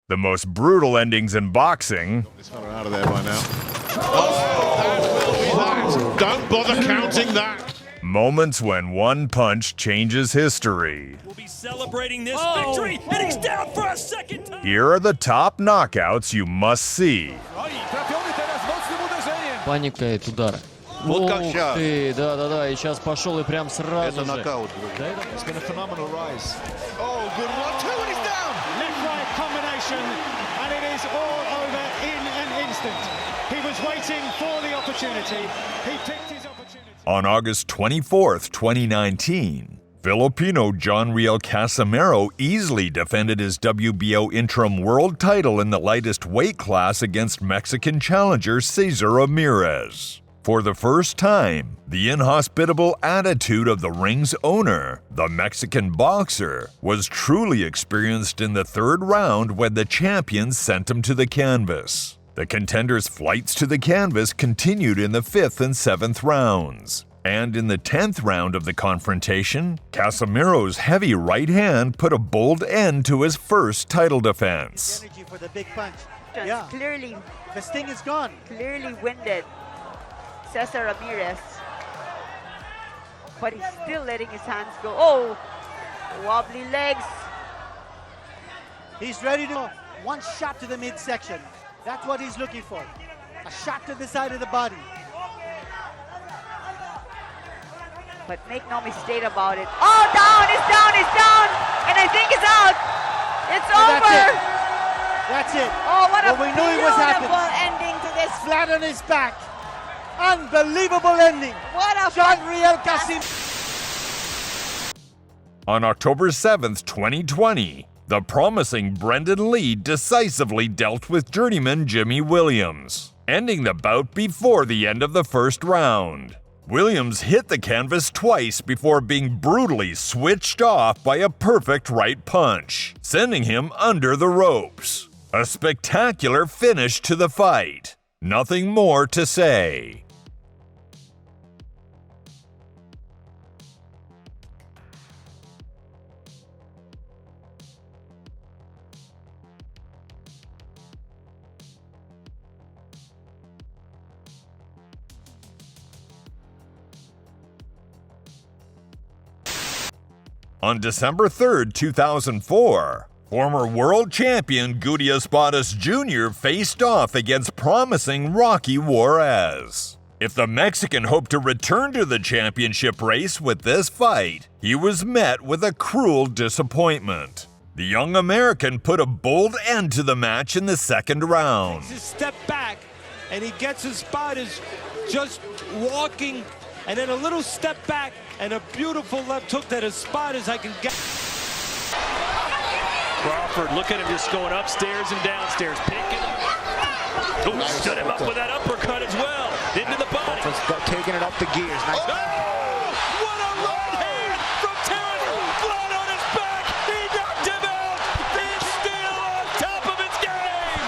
The most brutal endings in boxing. This fella out of there by now. Oh, that will be that. Don't bother counting that. Moments when one punch changes history. We'll be celebrating this victory, and he's down for a second time. Here are the top knockouts you must see. Паникает удара. Вот как Ух щас. ты, да-да-да, и сейчас пошел и прям сразу Это же. нокаут. Да, это- It's been a phenomenal rise. Oh, good one, two, and he's down. Left-right combination, and it is all over in an instant. He was waiting for the opportunity. He picked his opportunity. On August 24th, 2019, Filipino John Riel Casimero easily defended his WBO interim world title in the lightest weight class against Mexican challenger Cesar Ramirez. For the first time, the inhospitable attitude of the ring's owner, the Mexican boxer, was truly experienced in the third round when the champion sent him to the canvas. The contender's flights to the canvas continued in the 5th and 7th rounds. And in the 10th round of the confrontation, Casimiro's heavy right hand put a bold end to his first title defense. Energy for the big punch. Yeah. Clearly, The sting is gone. clearly winded Cesar Ramirez. But he's still letting his hands go. Oh, wobbly legs. He's ready to go. One shot to the midsection. That's what he's looking for. A shot to the side of the body. But make no mistake about it. Oh, down, it's down, it's down. And I think it's out. It's And over. That's it. Oh, what a Well, we knew it was beautiful happening. ending to this. Flat on his back. Unbelievable ending. What a John Riel Casimero. On October 7th, 2020, the promising Brendan Lee decisively dealt with journeyman Jimmy Williams, ending the bout before the end of the first round. Williams hit the canvas twice before being brutally switched off by a perfect right punch, sending him under the ropes. A spectacular finish to the fight. Nothing more to say. On December 3rd, 2004, former world champion Guti Espadas Jr. faced off against promising Rocky Juarez. If the Mexican hoped to return to the championship race with this fight, he was met with a cruel disappointment. The young American put a bold end to the match in the second round. His step back, and he gets his Espadas just walking, and then a little step back, and a beautiful left hook that Espadas I can get. Crawford, look at him just going upstairs and downstairs, picking. Oh, stood him up with that uppercut as well, into the body. Taking it up the gears. Nice. Oh, what a right hand from Tyson. Vlad on his back. He knocked him out. He's still on top of his game.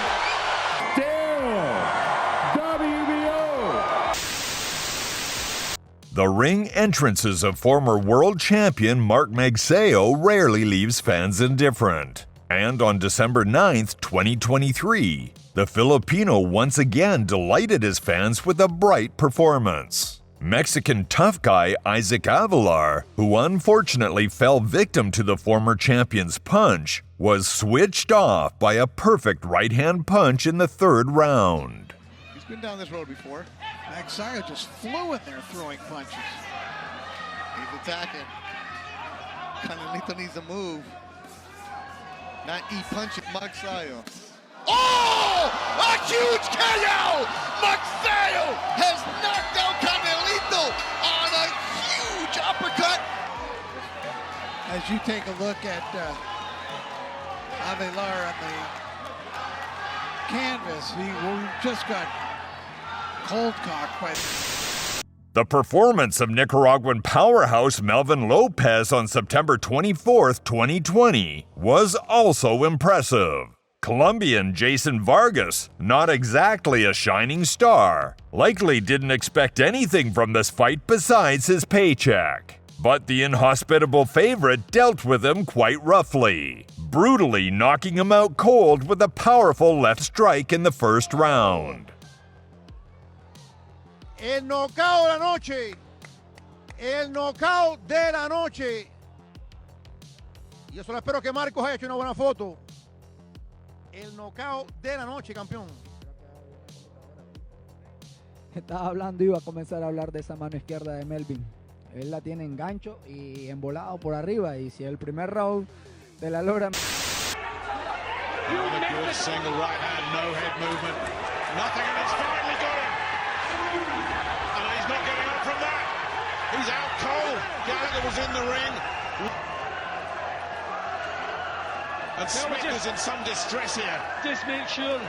The ring entrances of former world champion Mark Magsayo rarely leaves fans indifferent. And on December 9th, 2023, the Filipino once again delighted his fans with a bright performance. Mexican tough guy Isaac Avalar, who unfortunately fell victim to the former champion's punch, was switched off by a perfect right-hand punch in the third round. He's been down this road before. Magsayo just flew in there throwing punches. He's attacking. Canelito needs a move. Not punching Magsayo. Oh! A huge KO! Magsayo has knocked out Canelito on a huge uppercut. As you take a look at Avelar on the canvas, he just got cold cocked by. The performance of Nicaraguan powerhouse Melvin Lopez on September 24th, 2020 was also impressive. Colombian Jason Vargas, not exactly a shining star, likely didn't expect anything from this fight besides his paycheck. But the inhospitable favorite dealt with him quite roughly, brutally knocking him out cold with a powerful left strike in the first round. El knockout de la noche. El knockout de la noche. Yo solo espero que Marcos haya hecho una buena foto. El knockout de la noche, campeón. Estaba hablando, iba a comenzar a hablar de esa mano izquierda de Melvin. Él la tiene en gancho y embolado por arriba. Y si el primer round te la logra. Good single right hand, no head movement. Nothing, and it's finally got him. And he's not getting up from that. He's out cold. Gallagher was in the ring. And Smith is in some distress here. Just make sure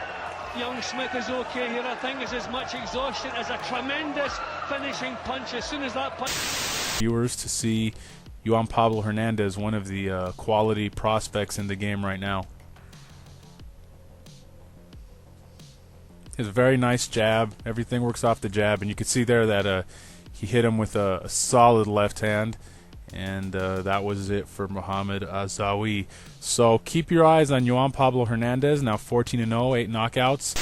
young Smith is okay here. I think it's as much exhaustion as a tremendous finishing punch. As soon as that punch. Viewers to see Juan Pablo Hernandez, one of the quality prospects in the game right now. He has a very nice jab. Everything works off the jab, and you can see there that he hit him with a solid left hand, and that was it for Muhammad Azawi. So keep your eyes on Juan Pablo Hernandez, now 14-0, 8 knockouts.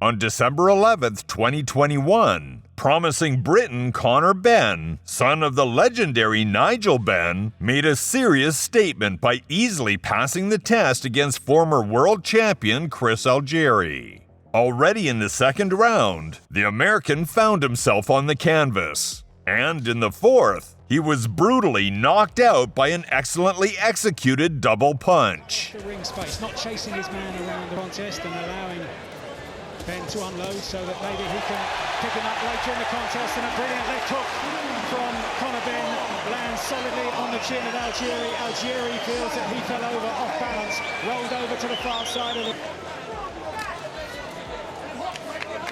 On December 11th, 2021, promising Briton Conor Benn, son of the legendary Nigel Benn, made a serious statement by easily passing the test against former world champion Chris Algieri. Already in the second round, the American found himself on the canvas. And in the fourth, he was brutally knocked out by an excellently executed double punch. The ring space, not chasing his man around the contest and allowing Ben to unload so that maybe he can pick him up later in the contest. And a brilliant left hook from Conor Benn lands solidly on the chin of Algieri. Algieri feels that he fell over off balance, rolled over to the far side of the...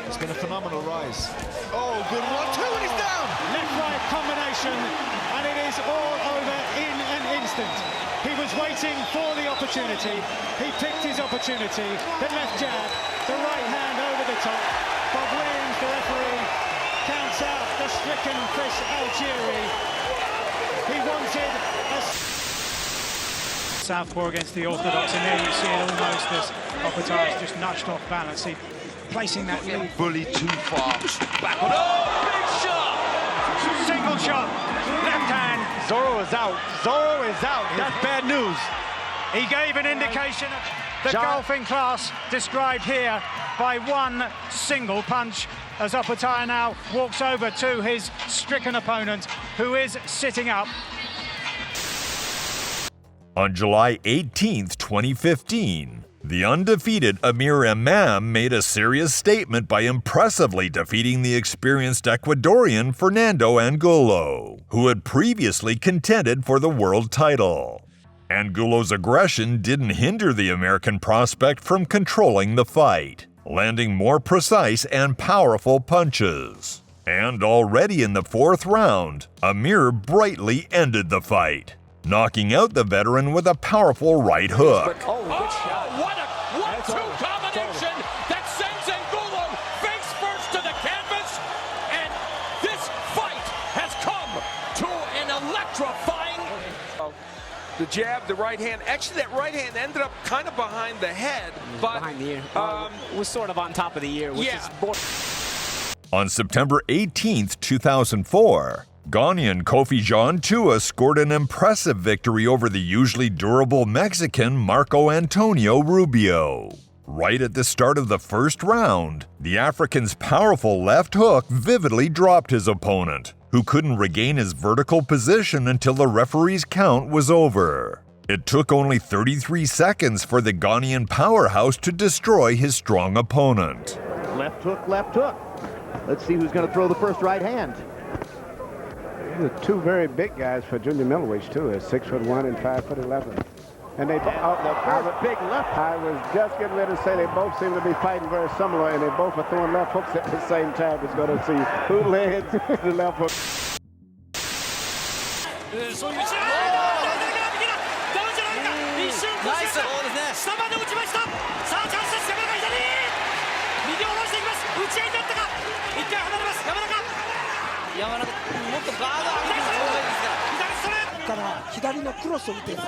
It's been a phenomenal rise. Oh, good one, two, and he's down! Left-right combination, and it is all over in an instant. He was waiting for the opportunity. He picked his opportunity. The left jab, the right hand over the top. Bob Williams, the referee, counts out the stricken Chris Algieri. He wanted a... Southpaw against the Orthodox, and there you see it almost as Opata's just nudged off balance. He placing that lead. Bully too far. Backward. Oh, big shot! Single shot, left hand. Zorro is out. Zorro is out. That's bad news. He gave an indication of the golfing class described here by one single punch as Opata now walks over to his stricken opponent, who is sitting up. On July 18th, 2015, the undefeated Amir Imam made a serious statement by impressively defeating the experienced Ecuadorian Fernando Angulo, who had previously contended for the world title. Angulo's aggression didn't hinder the American prospect from controlling the fight, landing more precise and powerful punches. And already in the fourth round, Amir brightly ended the fight, knocking out the veteran with a powerful right hook. What a 1-2 combination that sends Angulo face first to the canvas, and this fight has come to an electrifying... The jab, the right hand. Actually, that right hand ended up kind of behind the head, but behind the ear. Was sort of on top of the ear, which is... On September 18th, 2004, Ghanaian Kofi John-Tua scored an impressive victory over the usually durable Mexican Marco Antonio Rubio. Right at the start of the first round, the African's powerful left hook vividly dropped his opponent, who couldn't regain his vertical position until the referee's count was over. It took only 33 seconds for the Ghanaian powerhouse to destroy his strong opponent. Left hook, left hook. Let's see who's going to throw the first right hand. These are two very big guys for junior middleweights too. 6'1" and 5'11". And they big left. I was just getting ready to say they both seem to be fighting very similar, and they both are throwing left hooks at the same time. It's going to see who lands the left hook. から左のクロスを打てる。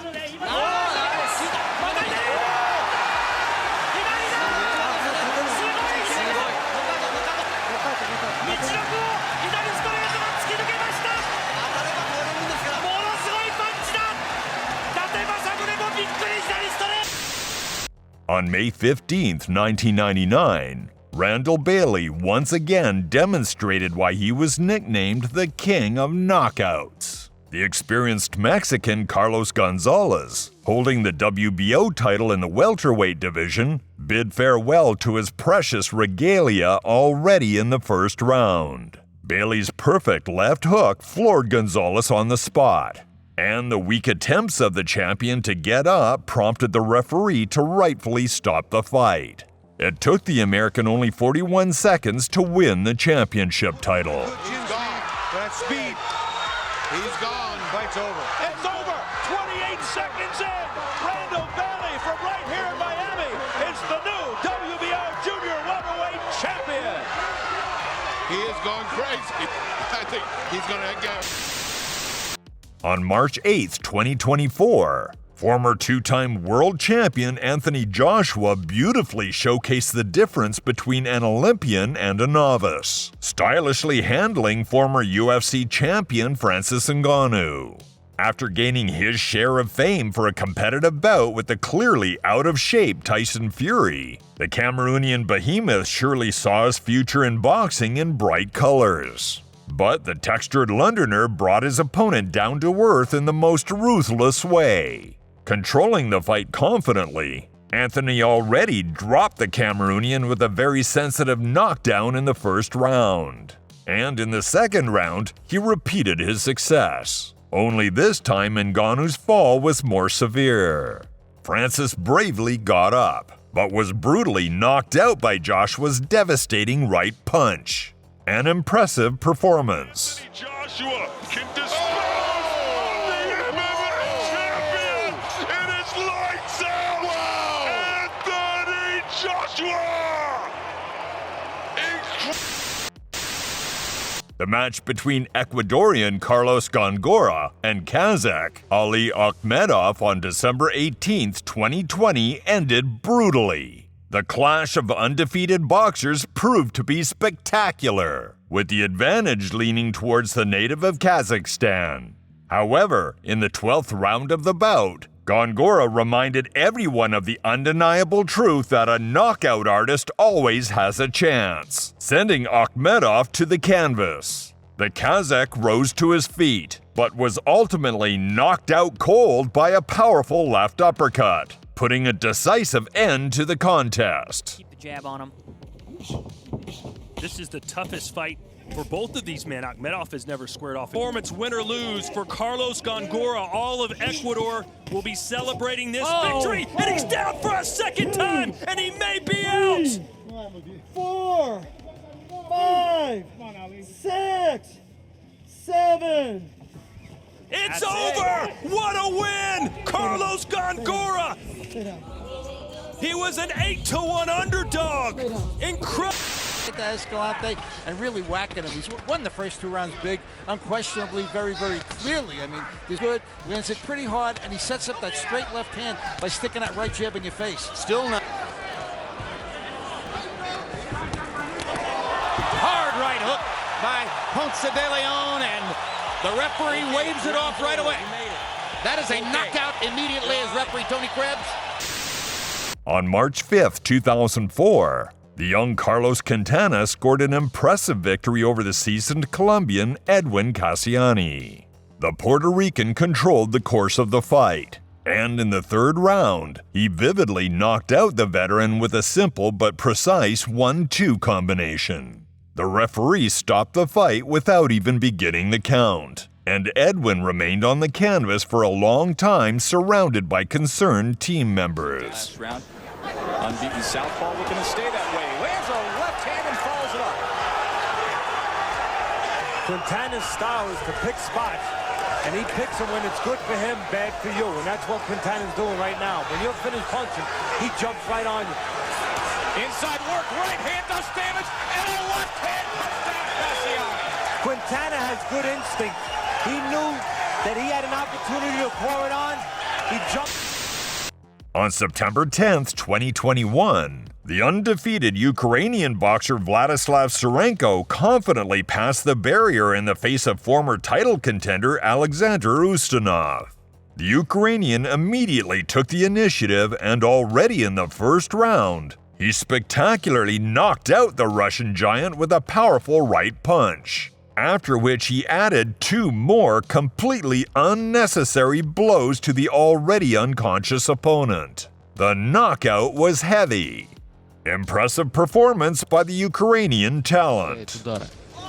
On May 15th, 1999, Randall Bailey once again demonstrated why he was nicknamed the King of Knockouts. The experienced Mexican Carlos Gonzalez, holding the WBO title in the welterweight division, bid farewell to his precious regalia already in the first round. Bailey's perfect left hook floored Gonzalez on the spot, and the weak attempts of the champion to get up prompted the referee to rightfully stop the fight. It took the American only 41 seconds to win the championship title. He's gone. That speed. He's gone. Fight's over. It's over. 28 seconds in. Randall Bailey from right here in Miami is the new WBO Junior Welterweight Champion. He is going crazy. I think he's going to get. On March 8, 2024, former two-time world champion Anthony Joshua beautifully showcased the difference between an Olympian and a novice, stylishly handling former UFC champion Francis Ngannou. After gaining his share of fame for a competitive bout with the clearly out-of-shape Tyson Fury, the Cameroonian behemoth surely saw his future in boxing in bright colors. But the textured Londoner brought his opponent down to earth in the most ruthless way. Controlling the fight confidently, Anthony already dropped the Cameroonian with a very sensitive knockdown in the first round. And in the second round, he repeated his success. Only this time Ngannou's fall was more severe. Francis bravely got up, but was brutally knocked out by Joshua's devastating right punch. An impressive performance. Joshua can dispose of the MMA champion. It is lights out. Wow. Anthony Joshua. The match between Ecuadorian Carlos Gongora and Kazakh Ali Akhmedov on December 18, 2020 ended brutally. The clash of undefeated boxers proved to be spectacular, with the advantage leaning towards the native of Kazakhstan. However, in the 12th round of the bout, Gongora reminded everyone of the undeniable truth that a knockout artist always has a chance, sending Akhmedov to the canvas. The Kazakh rose to his feet, but was ultimately knocked out cold by a powerful left uppercut, putting a decisive end to the contest. Keep the jab on him. This is the toughest fight for both of these men. Akhmedov has never squared off. Performance, win or lose, for Carlos Gongora. All of Ecuador will be celebrating this victory. And he's down for a second time, and he may be out. 4, 5, 6, 7. It's over! What a win! Carlos Gongora! He was an 8-1 underdog. Incredible. Escalante and really whacking him. He's won the first 2 rounds big, unquestionably, very, very clearly. I mean, he's good, lands it pretty hard, and he sets up that straight left hand by sticking that right jab in your face. Still not. Hard right hook by Ponce de Leon, and the referee waves it off right away. That is a knockout immediately as referee Tony Krebs. On March 5, 2004, the young Carlos Quintana scored an impressive victory over the seasoned Colombian Edwin Cassiani. The Puerto Rican controlled the course of the fight, and in the third round, he vividly knocked out the veteran with a simple but precise 1-2 combination. The referee stopped the fight without even beginning the count, and Edwin remained on the canvas for a long time surrounded by concerned team members. Last round, unbeaten southpaw looking to stay that way. Lands a left hand and follows it up. Quintana's style is to pick spots, and he picks them when it's good for him, bad for you, and that's what Quintana's doing right now. When you're finished punching, he jumps right on you. Inside work, right hand does damage, and a left hand touchdown, Cassiani. Quintana has good instinct. He knew that he had an opportunity to pour it on. He jumped. On September 10th, 2021, the undefeated Ukrainian boxer Vladislav Serenko confidently passed the barrier in the face of former title contender Alexander Ustinov. The Ukrainian immediately took the initiative, and already in the first round, he spectacularly knocked out the Russian giant with a powerful right punch, after which he added 2 more completely unnecessary blows to the already unconscious opponent. The knockout was heavy. Impressive performance by the Ukrainian talent.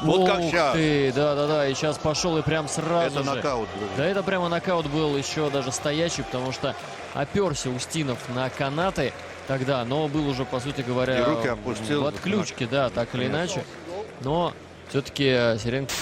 Ух ты, да, и сейчас пошел и прям сразу же. Нокаут был. Да, это прямо нокаут был еще даже стоячий, потому что оперся Устинов на канаты тогда, но был уже, по сути говоря, в отключке, да, так или иначе. Но все-таки Серенко...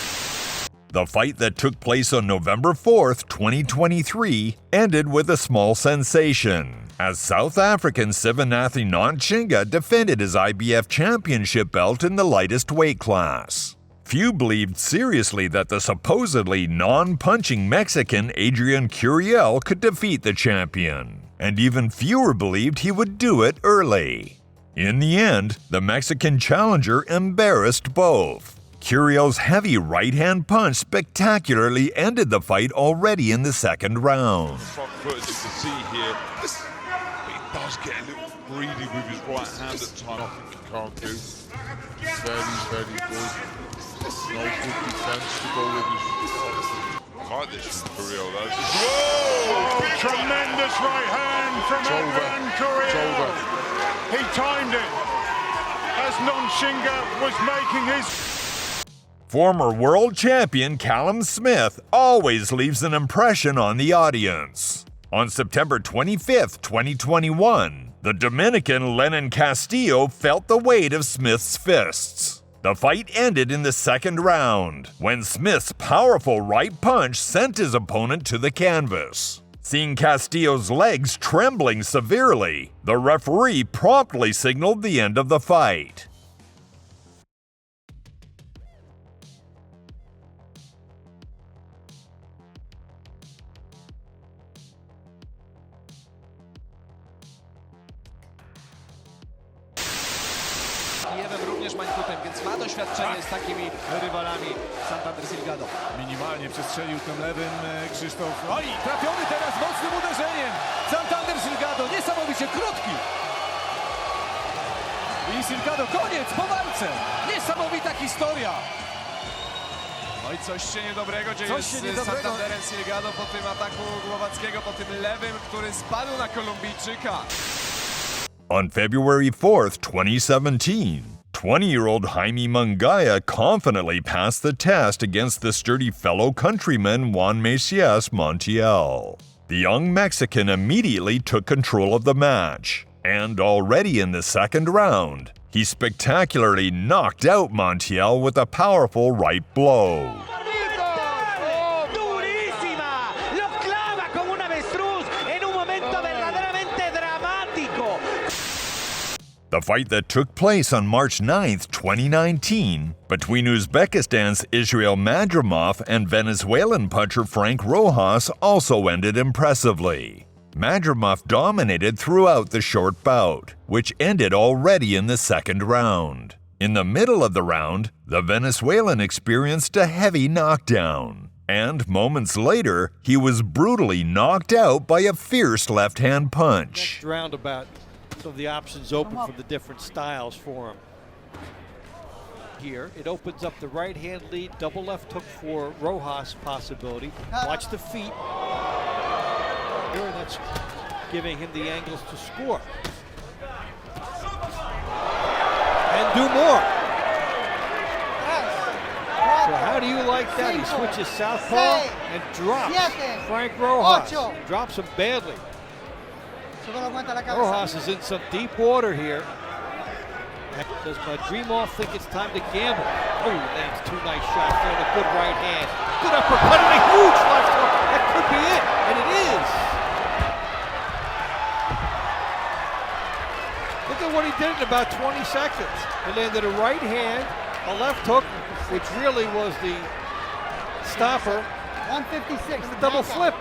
The fight that took place on November 4th, 2023, ended with a small sensation, as South African Sivanathi Nonchinga defended his IBF championship belt in the lightest weight class. Few believed seriously that the supposedly non-punching Mexican Adrian Curiel could defeat the champion, and even fewer believed he would do it early. In the end, the Mexican challenger embarrassed both. Curiel's heavy right-hand punch spectacularly ended the fight already in the second round. Front foot, as you can see here, he does get a little greedy with his right hand at times. I think he can't do. Very good. No good defense to go with his. I like this from Curiel. Whoa! Tremendous right hand from Adrian Curiel. He timed it as Nonchinga was making his. Former world champion Callum Smith always leaves an impression on the audience. On September 25th, 2021, the Dominican Lenin Castillo felt the weight of Smith's fists. The fight ended in the second round, when Smith's powerful right punch sent his opponent to the canvas. Seeing Castillo's legs trembling severely, the referee promptly signaled the end of the fight. Również mańkutem, więc ma doświadczenie z takimi rywalami Santander Silgado. Minimalnie przestrzelił tym lewym Krzysztof. Oj, trafiony teraz mocnym uderzeniem. Santander Silgado, niesamowicie krótki. I Silgado, koniec po walce. Niesamowita historia. No i coś się niedobrego dzieje z Santanderem Silgado po tym ataku Głowackiego, po tym lewym, który spadł na Kolumbijczyka. On February 4th, 2017, 20-year-old Jaime Munguia confidently passed the test against the sturdy fellow countryman Juan Macias Montiel. The young Mexican immediately took control of the match, and already in the second round, he spectacularly knocked out Montiel with a powerful right blow. The fight that took place on March 9th, 2019, between Uzbekistan's Israel Madrimov and Venezuelan puncher Frank Rojas also ended impressively. Madrimov dominated throughout the short bout, which ended already in the second round. In the middle of the round, the Venezuelan experienced a heavy knockdown, and moments later, he was brutally knocked out by a fierce left-hand punch. Next roundabout. Of the options open for the different styles for him. Here, it opens up the right hand lead, double left hook for Rojas possibility. Watch the feet. Here, and that's giving him the angles to score. And do more. So how do you like that? He switches southpaw and drops Frank Rojas. Drops him badly. Rojas is in some deep water here. Does Madrimov think it's time to gamble? Oh, lands 2 nice shots there and a good right hand. Good uppercut and a huge left hook. That could be it, and it is. Look at what he did in about 20 seconds. He landed a right hand a left hook, which really was the stopper. 156. And the double flip.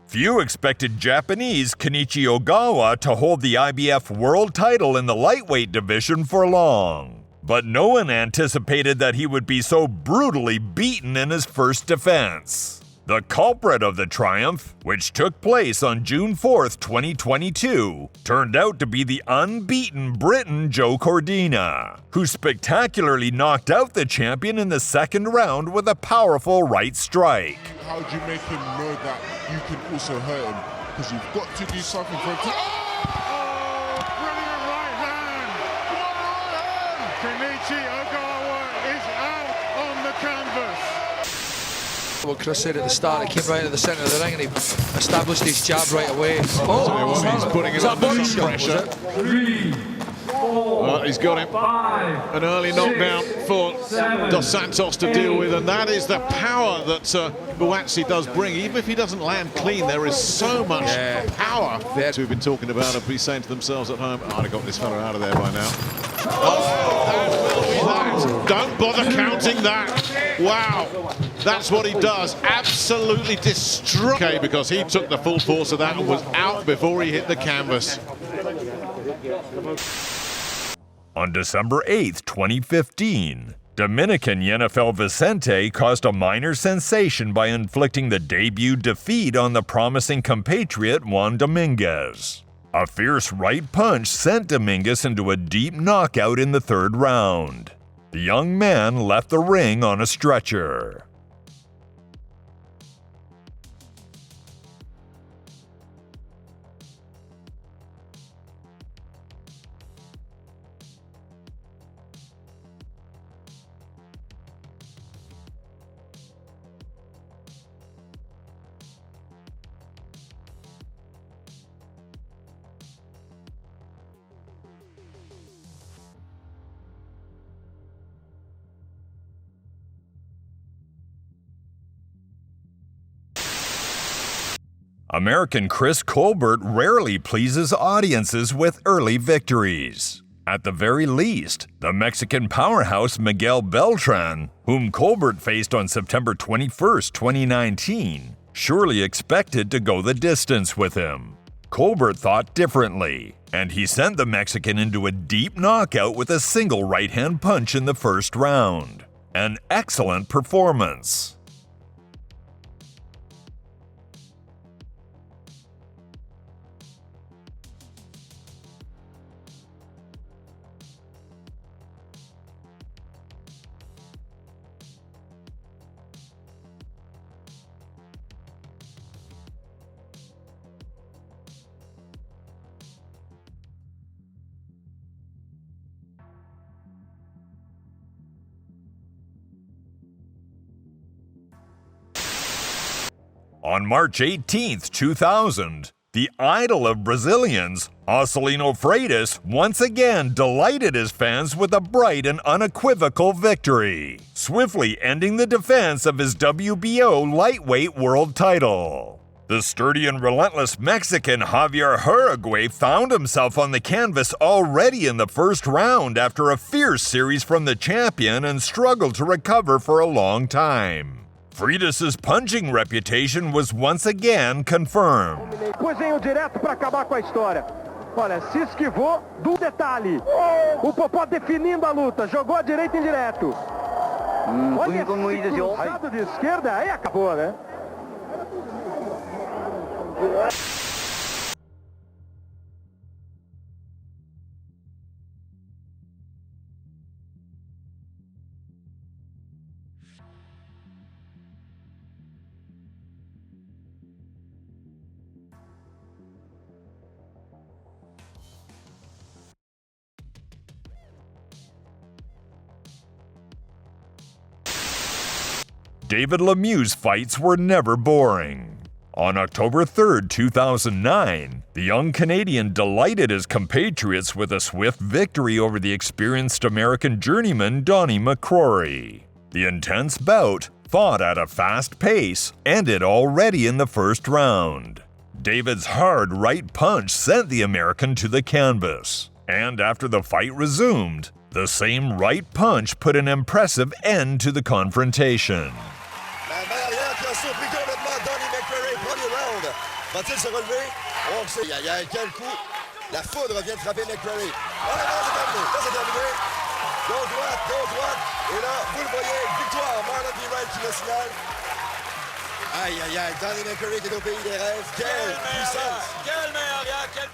Few expected Japanese Kenichi Ogawa to hold the IBF world title in the lightweight division for long. But no one anticipated that he would be so brutally beaten in his first defense. The culprit of the triumph, which took place on June 4th, 2022, turned out to be the unbeaten Briton Joe Cordina, who spectacularly knocked out the champion in the second round with a powerful right strike. How do you make him know that you can also hurt him? Because you've got to do something for him to... Oh, brilliant right hand! What right hand! Kenichi Ogawa is out on the canvas. What Chris said at the start, he came right to the centre of the ring and he established his jab right away. He's putting it under some pressure. 3, 4, well, he's got him. 5, an early knockdown for Dos Santos to deal with, and that is the power that Buatsi does bring. Even if he doesn't land clean, there is so much power. We've been talking about it, be saying to themselves at home, I'd have got this fella out of there by now. Oh, that will be that. Don't bother counting that. Wow. That's what he does. Absolutely destroy. Okay, because he took the full force of that and was out before he hit the canvas. On December 8th, 2015, Dominican Yenifel Vicente caused a minor sensation by inflicting the debut defeat on the promising compatriot Juan Dominguez. A fierce right punch sent Dominguez into a deep knockout in the third round. The young man left the ring on a stretcher. American Chris Colbert rarely pleases audiences with early victories. At the very least, the Mexican powerhouse Miguel Beltran, whom Colbert faced on September 21, 2019, surely expected to go the distance with him. Colbert thought differently, and he sent the Mexican into a deep knockout with a single right-hand punch in the first round. An excellent performance. On March 18, 2000, the idol of Brazilians, Marcelino Freitas, once again delighted his fans with a bright and unequivocal victory, swiftly ending the defense of his WBO lightweight world title. The sturdy and relentless Mexican Javier Uruguay found himself on the canvas already in the first round after a fierce series from the champion and struggled to recover for a long time. Freitas' punching reputation was once again confirmed. Coisinho direto para acabar com a história. Olha, se esquivou do detalhe. O Popó definindo a luta, jogou a direita em direto. Olha, cruzado de esquerda, aí acabou, né? David Lemieux's fights were never boring. On October 3, 2009, the young Canadian delighted his compatriots with a swift victory over the experienced American journeyman Donnie McCrory. The intense bout, fought at a fast pace, ended already in the first round. David's hard right punch sent the American to the canvas. And after the fight resumed, the same right punch put an impressive end to the confrontation. La main arrière qui a surpris complètement Donnie McCreary, premier round. Va-t-il se relever? On le sait. Il y a quel coup? La foudre vient de frapper McCreary. Oh, la c'est terminé. Ça, c'est terminé. Gauche droite. Et là, vous le voyez, victoire. Marlon B. Wright qui le signale. Aïe, Donnie McCreary qui est au pays des rêves. Quelle puissance! Quelle main arrière, quelle